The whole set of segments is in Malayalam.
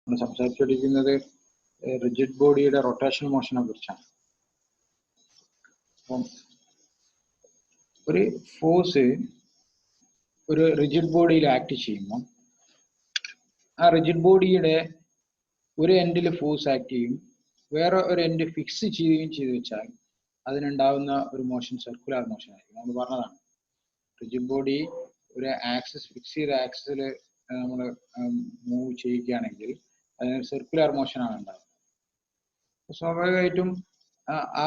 നമ്മൾ സംസാരിച്ചുകൊണ്ടിരിക്കുന്നത് റിജിഡ് ബോഡിയുടെ റൊട്ടേഷണൽ മോഷനെ കുറിച്ചാണ്. അപ്പം ഒരു ഫോഴ്സ് ഒരു റിജിഡ് ബോഡിയിൽ ആക്ട് ചെയ്യുമ്പോൾ ആ റിജിഡ് ബോഡിയുടെ ഒരു എൻഡിൽ ഫോഴ്സ് ആക്ട് ചെയ്യും, വേറെ ഒരു എൻഡ് ഫിക്സ് ചെയ്യുകയും ചെയ്തു വെച്ചാൽ അതിനുണ്ടാവുന്ന ഒരു മോഷൻ സർക്കുലർ മോഷൻ ആയിരിക്കും. നമ്മൾ പറഞ്ഞതാണ്, റിജിഡ് ബോഡി ഒരു ആക്സിസ് ഫിക്സ് ചെയ്ത ആക്സിസിൽ നമ്മൾ മൂവ് ചെയ്യുകയാണെങ്കിൽ അതിന് സർക്കുലർ മോഷനാണ് ഉണ്ടാകുന്നത്. സ്വാഭാവികമായിട്ടും ആ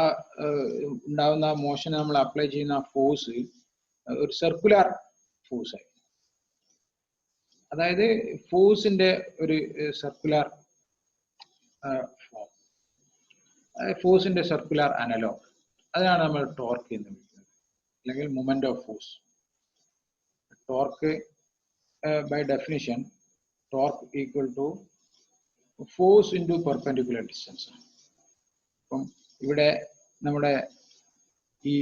ഉണ്ടാകുന്ന മോഷൻ നമ്മൾ അപ്ലൈ ചെയ്യുന്ന ഫോഴ്സ് ഒരു സർക്കുലർ ഫോഴ്സ് ആയി. അതായത് ഫോഴ്സിന്റെ ഒരു സർക്കുലർ ഫോം, ഫോഴ്സിന്റെ സർക്കുലർ അനലോഗ്, അതാണ് നമ്മൾ ടോർക്ക് എന്ന് വിളിക്കുന്നത്, അല്ലെങ്കിൽ moment of force. Torque by definition torque equal to force into perpendicular distance. അപ്പം ഇവിടെ നമ്മുടെ ഈ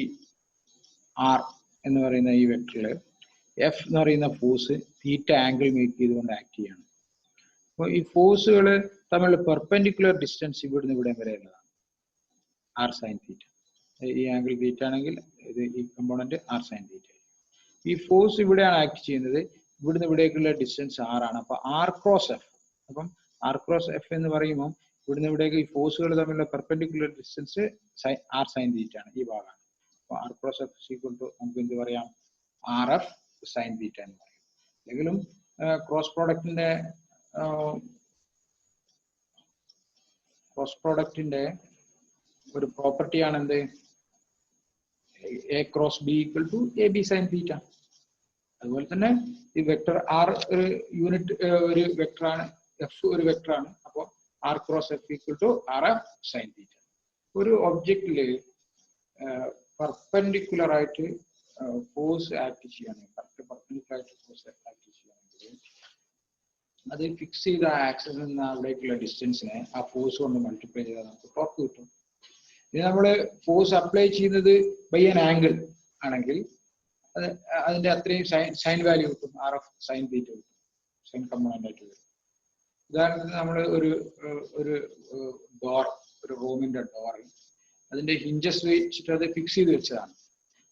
ആർ എന്ന് പറയുന്ന ഈ വെക്ടറിൽ എഫ് എന്ന് പറയുന്ന ഫോഴ്സ് തീറ്റ ആംഗിൾ മേക്ക് ചെയ്തുകൊണ്ട് ആക്ട് ചെയ്യാണ്. അപ്പോൾ ഈ ഫോഴ്സുകൾ തമ്മിലുള്ള പെർപെൻഡിക്കുലർ ഡിസ്റ്റൻസ് ഇവിടുന്ന് ഇവിടെ വരെ ഉള്ളതാണ്, ആർ സൈൻ തീറ്റ. ഈ ആംഗിൾ തീറ്റ ആണെങ്കിൽ ഇത് ഈ കമ്പോണന്റ് ആർ സൈൻ തീറ്റ. ഈ ഫോഴ്സ് ഇവിടെയാണ് ആക്ട് ചെയ്യുന്നത്, ഇവിടുന്ന് ഇവിടേക്കുള്ള ഡിസ്റ്റൻസ് ആർ ആണ്. അപ്പൊ ആർ ക്രോസ് എഫ്, അപ്പം ആർ ക്രോസ് എഫ് എന്ന് പറയുമ്പോൾ ഇവിടുന്ന് ഇവിടേക്ക് ഈ ഫോഴ്സുകൾ തമ്മിലുള്ള perpendicular distance R sine theta ആണ്, ഈ ഭാഗമാണ്. അപ്പോൾ R cross F equal to നമുക്ക് എന്ത് പറയാം, ആർ എഫ് സൈൻ തീറ്റ എന്ന് പറയും. എങ്കിലും ക്രോസ് പ്രോഡക്റ്റിന്റെ ഒരു പ്രോപ്പർട്ടിയാണ് എന്ത്, A cross B equal to A B sine theta. അതുപോലെ തന്നെ ഈ വെക്ടർ ആർ ഒരു യൂണിറ്റ് ഒരു വെക്ടറാണ്, എഫ് ഒരു വെക്ടറാണ്. അപ്പോൾ R cross F equal to R F sine theta. ഒരു ഒബ്ജക്റ്റില് പെർപെൻഡിക്കുലർ ആയിട്ട് ഫോഴ്സ് ആക്ട് ചെയ്യുകയാണെങ്കിൽ, പെർപെൻഡിക്കുലർ ആയിട്ട് ഫോഴ്സ് ആക്ട് ചെയ്യുകയാണെങ്കിൽ അത് ഫിക്സ് ചെയ്ത ആക്സിസിൽ നിന്ന് അവിടേക്കുള്ള ഡിസ്റ്റൻസിനെ ആ ഫോഴ്സ് കൊണ്ട് മൾട്ടിപ്ലൈ ചെയ്താൽ നമുക്ക് ടോർക്ക് കിട്ടും. ഇനി നമ്മൾ ഫോഴ്സ് അപ്ലൈ ചെയ്യുന്നത് ബൈ ആൻ ആംഗിൾ ആണെങ്കിൽ അതിന്റെ അത്രയും സൈൻ വാല്യൂ കിട്ടും, ആർ എഫ് സൈൻ തീറ്റ കിട്ടും, സൈൻ കമ്പോണന്റ് ആയിട്ട് വരും. ഉദാഹരണത്തിന് നമ്മൾ ഒരു ഡോർ, ഒരു റൂമിന്റെ ഡോർ, അതിന്റെ ഹിഞ്ചസ് വെച്ചിട്ട് അത് ഫിക്സ് ചെയ്ത് വെച്ചതാണ്.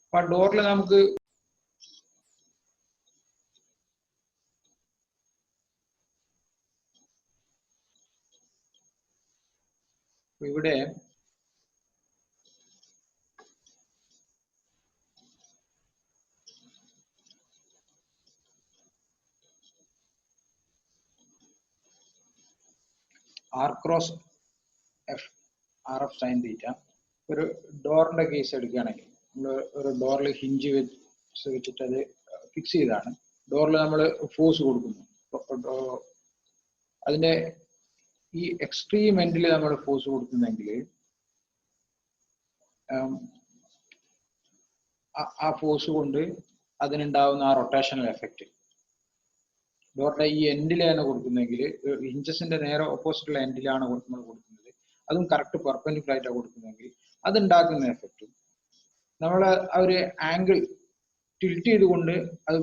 അപ്പൊ ആ ഡോറിൽ നമുക്ക് ഇവിടെ R cross F, R F sine theta, ഒരു ഡോറിന്റെ കേസ് എടുക്കുകയാണെങ്കിൽ നമ്മൾ ഒരു ഡോറിൽ ഹിഞ്ച് വെച്ചിട്ട് അത് ഫിക്സ് ചെയ്താണ്. ഡോറിൽ നമ്മൾ ഫോഴ്സ് കൊടുക്കുന്നു, അതിന്റെ ഈ എക്സ്ട്രീം എൻഡിൽ നമ്മൾ ഫോഴ്സ് കൊടുക്കുന്നെങ്കിൽ ആ ഫോഴ്സ് കൊണ്ട് അതിനുണ്ടാവുന്ന ആ റൊട്ടേഷണൽ എഫക്റ്റ് ഡോറിന്റെ ഈ എൻഡിലാണ് കൊടുക്കുന്നതെങ്കിൽ, ഹിഞ്ചസിന്റെ നേരെ ഓപ്പോസിറ്റുള്ള എൻഡിലാണ് നമ്മൾ കൊടുക്കുന്നത്, അതും കറക്റ്റ് പെർപെൻഡിക്കുലർ ആയിട്ടാണ് കൊടുക്കുന്നതെങ്കിൽ അതുണ്ടാക്കുന്ന എഫക്റ്റും നമ്മൾ ആ ഒരു ആംഗിൾ ടിൽറ്റ് ചെയ്തുകൊണ്ട് അത്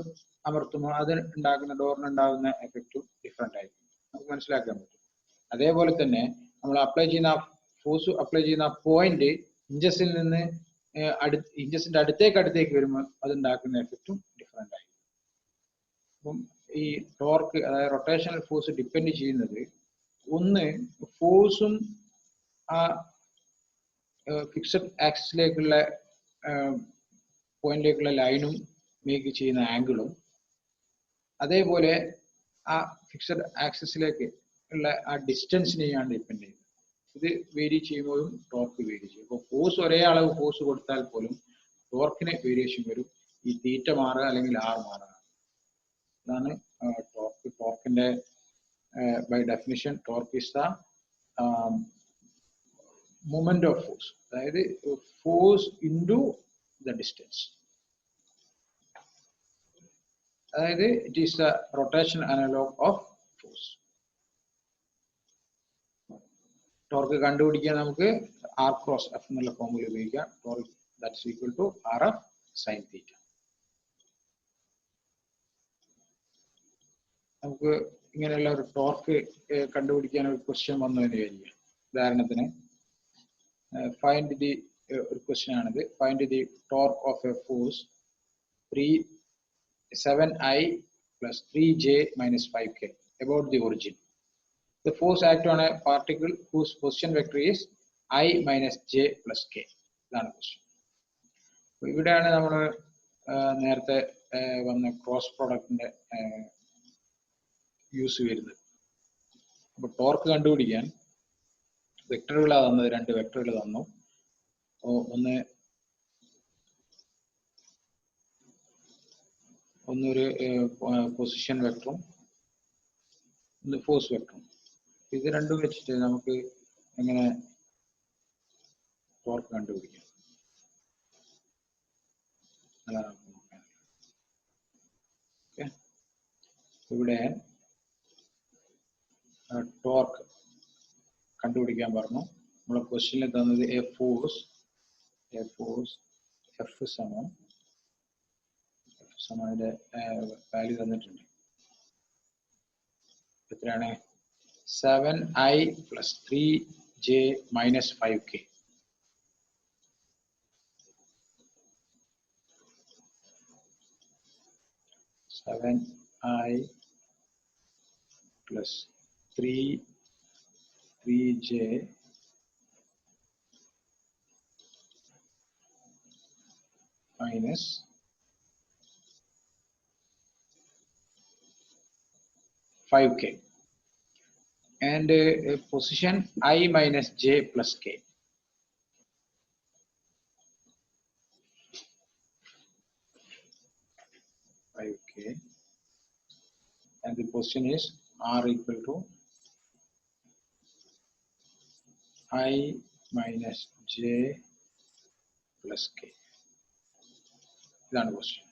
അമർത്തുമ്പോൾ അത് ഉണ്ടാക്കുന്ന ഡോറിനുണ്ടാകുന്ന എഫക്റ്റും ഡിഫറെന്റ് ആയിരിക്കും, നമുക്ക് മനസ്സിലാക്കാൻ പറ്റും. അതേപോലെ തന്നെ നമ്മൾ അപ്ലൈ ചെയ്യുന്ന ഫോഴ്സ് അപ്ലൈ ചെയ്യുന്ന പോയിന്റ് ഹിഞ്ചസിൽ നിന്ന് ഹിഞ്ചസിന്റെ അടുത്തേക്ക് വരുമ്പോൾ അതുണ്ടാക്കുന്ന എഫക്റ്റും ഡിഫറെന്റ് ആയിരിക്കും. അപ്പം ഈ ടോർക്ക്, അതായത് റൊട്ടേഷണൽ ഫോഴ്സ് ഡിപ്പെൻഡ് ചെയ്യുന്നത് ഒന്ന് ഫോഴ്സും ആ ഫിക്സഡ് ആക്സിസിലേക്കുള്ള പോയിന്റിലേക്കുള്ള ലൈനും മേക്ക് ചെയ്യുന്ന ആംഗിളും, അതേപോലെ ആ ഫിക്സഡ് ആക്സിസിലേക്ക് ഉള്ള ആ ഡിസ്റ്റൻസിനെയാണ് ഡിപ്പെൻഡ് ചെയ്യുന്നത്. ഇത് വേരി ചെയ്യുമ്പോഴും ടോർക്ക് വേരി ചെയ്യും. അപ്പോൾ ഫോഴ്സ് ഒരേ അളവ് ഫോഴ്സ് കൊടുത്താൽ പോലും ടോർക്കിന് വേരിയേഷൻ വരും, ഈ തീറ്റ മാറുക അല്ലെങ്കിൽ ആർ മാറുക. അതാണ് ടോർക്ക്. ടോർക്കിന്റെ by definition torque is the movement of force, അതായത് ഫോഴ്സ് ഇൻറ്റു ദ ഡിസ്റ്റൻസ്. അതായത് it is the rotation analog of force. Torque കണ്ടുപിടിക്കാൻ നമുക്ക് ആർ ക്രോസ് എഫ് എന്നുള്ള ഫോർമുല ഉപയോഗിക്കാം. Torque that's equal to R F sine theta. നമുക്ക് ഇങ്ങനെയുള്ള ഒരു ടോർക്ക് കണ്ടുപിടിക്കാൻ ഒരു ക്വസ്റ്റ്യൻ വന്നു എന്ന് വിചാരിക്കുക. ഉദാഹരണത്തിന് ഫൈൻഡ് ദി ഒരു ക്വസ്റ്റ്യൻ ആണിത്. Find the torque of A force 7I plus 3J minus 5K about the origin. The force act on a particle whose position vector is I minus J plus K. ഇതാണ് ക്വസ്റ്റ്യൻ. ഇവിടെയാണ് നമ്മൾ നേരത്തെ വന്ന ക്രോസ് പ്രോഡക്റ്റിന്റെ യൂസ് വരുന്നത്. അപ്പൊ ടോർക്ക് കണ്ടുപിടിക്കാൻ വെക്ടറുകളാണ് തന്നത്, 2 വെക്ടറുകൾ തന്നു. ഒന്നൊരു പൊസിഷൻ വെക്ടറും ഒന്ന് ഫോഴ്സ് വെക്ടറും. ഇത് രണ്ടും വെച്ചിട്ട് നമുക്ക് എങ്ങനെ ടോർക്ക് കണ്ടുപിടിക്കാം അതാണ് നമുക്ക് നോക്കാൻ. ഓക്കെ, ഇവിടെ ടോർക്ക് കണ്ടുപിടിക്കാൻ പറഞ്ഞു. നമ്മളെ ക്വസ്റ്റ്യനിൽ തന്നത് എ ഫോഴ്സ് F സമം അതിന്റെ വാല്യൂ തന്നിട്ടുണ്ട്. എത്രയാണ്? 7I plus 3J minus 5K. I plus 3J minus 5K and position I minus J plus K. And the position is R equal to I minus J plus K. ഇതാണ് ക്വസ്റ്റ്യൻ.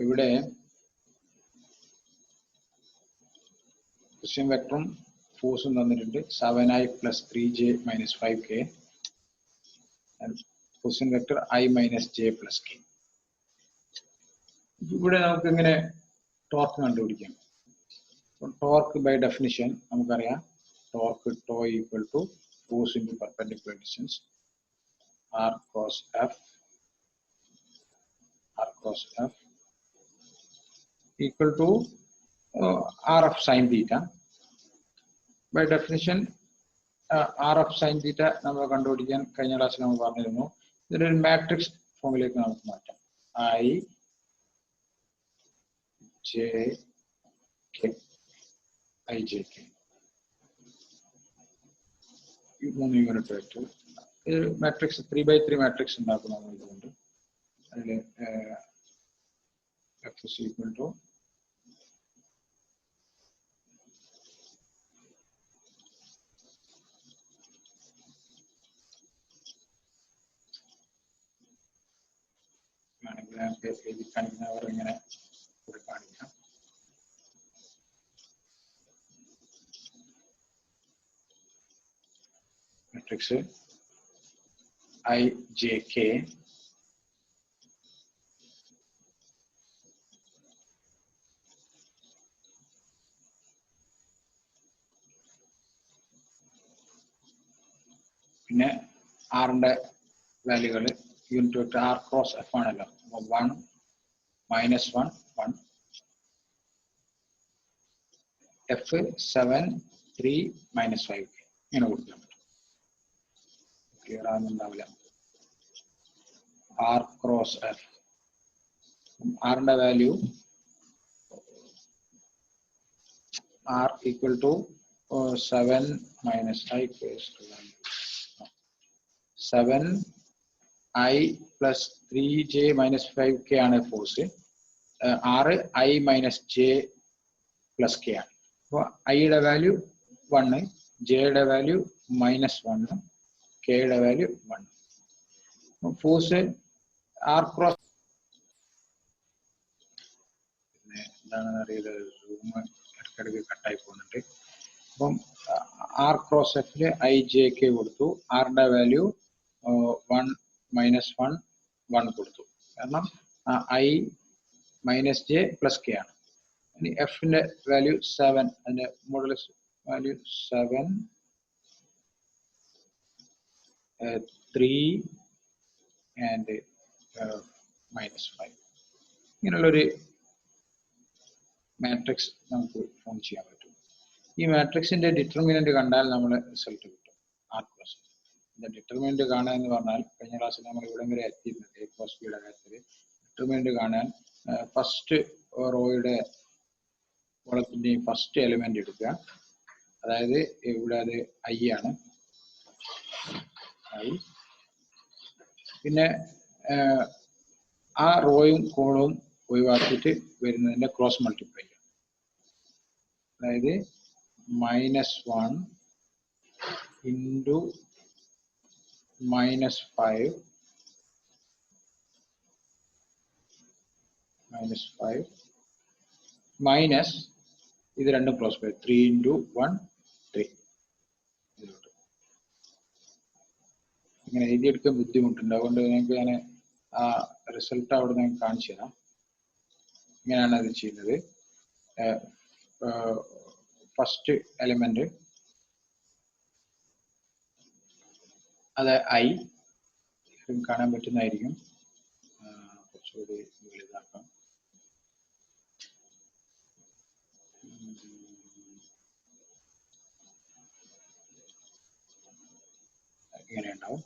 ഇവിടെ ക്വസ്റ്റ്യൻ വെക്ടറും ഫോഴ്സും തന്നിട്ടുണ്ട്. 7I plus 3J minus 5K and question vector I minus J plus K. ഇവിടെ നമുക്ക് എങ്ങനെ ടോർക്ക് കണ്ടുപിടിക്കാം? ടോർക്ക് ബൈ ഡെഫിനിഷൻ നമുക്കറിയാം, torque tau equal to force into perpendicular distance R cross F equal to R of sin theta. By definition R of sin theta നമ്മൾ കണ്ടുപിടിക്കാൻ കഴിഞ്ഞ ക്ലാസ്സിൽ നമ്മൾ പറഞ്ഞിരുന്നു. ഇതൊരു മാട്രിക്സ് ഫോമിലേക്ക് നമുക്ക് മാറ്റാം. IJK 3 unit vector. ഇത് മാട്രിക്സ് 3x3 മാട്രിക്സ് ഉണ്ടാക്കും നമ്മൾ ഇതുകൊണ്ട്. അതിൽ F is equal to കാണിക്കുന്നവർ ഇങ്ങനെ കാണിക്കാം. മാട്രിക്സ് IJK പിന്നെ ആറിന്റെ വാല്യൂകൾ unit vector R cross F ആണല്ലോ. 1 -1 1 F 7 3 -5 ഇങ്ങനെ കൊടുക്കാൻ പറ്റും. ക്ലിയർ ആകുന്നുണ്ടാവില്ല. R ക്രോസ് F, ആറിന്റെ value R equal to 7 minus I 7I plus 3J minus 5K ആണ് force. 6 I minus J plus K ആണ്. അപ്പോൾ ഐയുടെ വാല്യൂ 1, ജെയുടെ വാല്യൂ -1, കെയുടെ വാല്യൂ 1. ഫോഴ്സ് R ക്രോസ് എന്താണെന്ന് അറിയില്ല, റൂം ഇടയ്ക്കിടയ്ക്ക് കട്ടായി പോകുന്നുണ്ട്. അപ്പം R ക്രോസ് എഫില് IJK കൊടുത്തു. ആറിന്റെ വാല്യൂ 1 -1 1 കൊടുത്തു. കാരണം I minus J plus K ആണ്. ഇനി എഫിന്റെ വാല്യൂ 7, അതിന്റെ മോഡുലസ് വാല്യൂ 7, 3 ആൻഡ് -5. ഇങ്ങനെയുള്ളൊരു മാട്രിക്സ് നമുക്ക് ഫോം ചെയ്യാൻ പറ്റും. ഈ മാട്രിക്സിന്റെ ഡിറ്റർമിനന്റ് കണ്ടാൽ നമ്മൾ റിസൾട്ട് കിട്ടും. ആർ ക്രോസ് ഡിറ്റർമിനന്റ് കാണുക എന്ന് പറഞ്ഞാൽ കഴിഞ്ഞ ക്ലാസ്സിൽ നമ്മൾ ഇവിടെ വരെ എത്തിയിരുന്നത് എ ക്രോസ് ബിയുടെ കാര്യത്തിൽ. ഡിറ്റർമിനന്റ് കാണാൻ ഫസ്റ്റ് റോയുടെ കോളത്തിന്റെയും ഫസ്റ്റ് എലിമെന്റ് എടുക്കുക. അതായത് ഇവിടെ അത് ഐ ആണ്, ഐ. പിന്നെ ആ റോയും കോളവും ഒഴിവാക്കിയിട്ട് വരുന്നതിന്റെ ക്രോസ് മൾട്ടിപ്ലൈ, അതായത് -1 ഇൻറ്റു -5 മൈനസ് ഇത് രണ്ടും ക്രോസ് ബൈ 3 ഇൻറ്റു 1 3. ഇങ്ങനെ എഴുതിയെടുക്കാൻ ബുദ്ധിമുട്ടുണ്ട്, അതുകൊണ്ട് നിങ്ങൾക്ക് ഞാൻ ആ റിസൾട്ട് അവിടെ നിന്ന് കാണിച്ചു തരാം. ഇങ്ങനെയാണ് അത് ചെയ്യുന്നത്. ഫസ്റ്റ് എലിമെന്റ് അത് ഐ കാണാൻ പറ്റുന്നതായിരിക്കും. കുറച്ചുകൂടി വലുതാക്കാം. ഇങ്ങനെ ഉണ്ടാവും.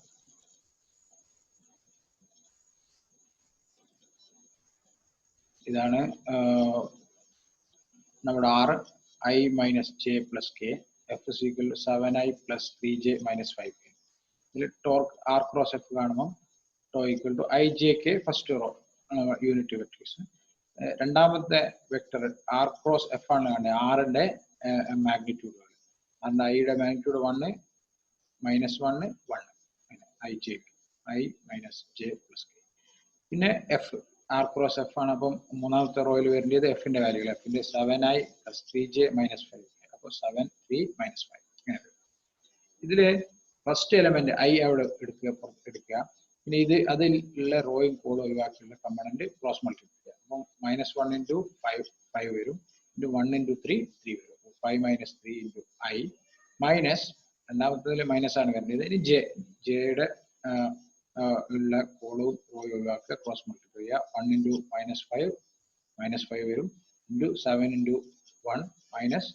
ഇതാണ് നമ്മുടെ R. I minus J plus K, F is equal 7i plus 3j minus 5k. ഇതിൽ ടോർക്ക് ആർ ക്രോസ് എഫ് കാണുമ്പോൾ tau equal to I J K first row unit vectors. രണ്ടാമത്തെ വെക്ടർ ആർ ക്രോസ് എഫ് ആണ് കാണുന്നത്. ആറിന്റെ മാഗ്നിറ്റ്യൂഡ്, അതിന്റെ ഐയുടെ magnitude 1 -1 1 I J I minus J plus K. പിന്നെ എഫ് ആർ ക്രോസ് എഫ് ആണ്. അപ്പം മൂന്നാമത്തെ റോയിൽ വരേണ്ടത് എഫിന്റെ വാല്യൂ, എഫിന്റെ 7i plus 3j minus 5k. അപ്പോൾ 7 3 മൈനസ് 5 ഇങ്ങനെ. ഇതില് ഫസ്റ്റ് എലമെന്റ് ഐ അവിടെ എടുക്കുക. പിന്നെ ഇത് അതിൽ ഉള്ള റോയും കോളും ഒഴിവാക്കിയുള്ള കമ്പണന്റ് ക്രോസ് മൾട്ടിപ്ലൈ ചെയ്യുക. അപ്പം -1 ഇൻറ്റു 5 വരും, ഇൻറ്റു 1 ഇൻറ്റു 3 3 വരും. 5 മൈനസ് 3 ഇൻറ്റു ഐ മൈനസ് രണ്ടാമത്തതിൽ മൈനസ് ആണ് വരുന്നത്. ഇനി ജെയുടെ ഉള്ള കോളും റോയും ഒഴിവാക്കുക, ക്രോസ് മൾട്ടിപ്ലൈ ചെയ്യുക. 1 ഇൻറ്റു -5 വരും, ഇൻറ്റു 7 ഇൻറ്റു 1 മൈനസ്,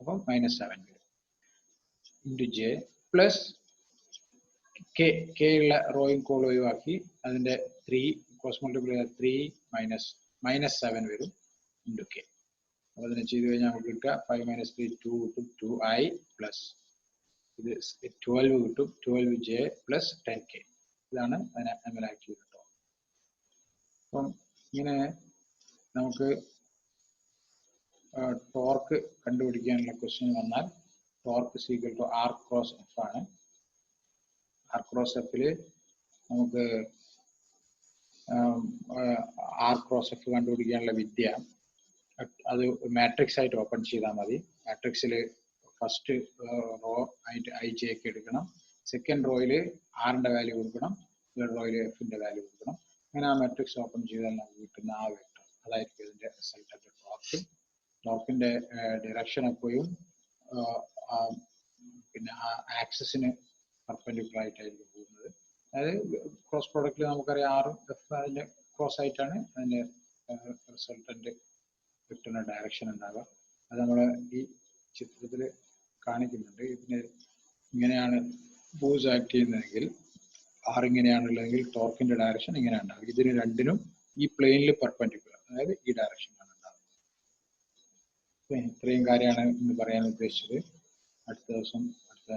അപ്പം -7 വരും, ഇൻറ്റു ജെ പ്ലസ് കെ ഉള്ള റോയും കോളും ഒഴിവാക്കി അതിന്റെ 3 ക്രോസ് മൾട്ടിപ്ലൈ 3 -7 വരും, ഇൻറ്റു കെ. അപ്പോൾ അതിനെ ചെയ്ത് കഴിഞ്ഞാൽ നമുക്ക് കിട്ടുക 5 - 3 2 കിട്ടും, 2i പ്ലസ് ഇത് 12 കിട്ടും, 12j പ്ലസ് 10k. ഇതാണ് അതിനെ എമലാക്ട് ചെയ്തിട്ടോ. അപ്പം ഇങ്ങനെ നമുക്ക് ടോർക്ക് കണ്ടുപിടിക്കാനുള്ള ക്വസ്റ്റ്യൻ വന്നാൽ torque is equal to R cross F ആണ്. ആർ ക്രോസ് എഫിൽ നമുക്ക് ആർ ക്രോസ് എഫ് കണ്ടുപിടിക്കാനുള്ള വിദ്യ, അത് മാട്രിക്സ് ആയിട്ട് ഓപ്പൺ ചെയ്താൽ മതി. മാട്രിക്സിൽ ഫസ്റ്റ് റോ ആയിട്ട് ഐ ജെ ഒക്കെ എടുക്കണം, സെക്കൻഡ് റോയിൽ ആറിന്റെ വാല്യൂ കൊടുക്കണം, തേർഡ് റോയിൽ എഫിന്റെ വാല്യൂ കൊടുക്കണം. അങ്ങനെ ആ മാട്രിക്സ് ഓപ്പൺ ചെയ്താൽ നമുക്ക് കിട്ടുന്ന ആ വെക്ടർ അതായിരിക്കും ഇതിന്റെ റിസൾട്ട്. ടോർക്ക്, ടോർക്കിന്റെ ഡിറക്ഷൻ എപ്പോഴും പിന്നെ ആ ആക്സിസിന് പെർപെൻഡിക്കുലർ ആയിട്ടായിരിക്കും പോകുന്നത്. അതായത് ക്രോസ് പ്രോഡക്റ്റിൽ നമുക്കറിയാം ആറും എഫ് അതിന്റെ ക്രോസ് ആയിട്ടാണ് അതിന്റെ റിസൾട്ടന്റ് വെക്ടറിന്റെ ഡയറക്ഷൻ ഉണ്ടാവുക. അത് നമ്മൾ ഈ ചിത്രത്തിൽ കാണിക്കുന്നുണ്ട്. ഇതിന് ഇങ്ങനെയാണ് ഫോഴ്സ് ആക്ട് ചെയ്യുന്നതെങ്കിൽ, ആർ ഇങ്ങനെയാണുള്ളതെങ്കിൽ ടോർക്കിന്റെ ഡയറക്ഷൻ ഇങ്ങനെ ഉണ്ടാവും. ഇതിന് രണ്ടിനും ഈ പ്ലെയിനിൽ പെർപെൻഡിക്കുലർ, അതായത് ഈ ഡയറക്ഷനിലാണ് ഉണ്ടാവുന്നത്. ഇത്രയും കാര്യമാണ് ഇന്ന് പറയാൻ ഉദ്ദേശിച്ചത്. അടുത്ത ദിവസം അടുത്ത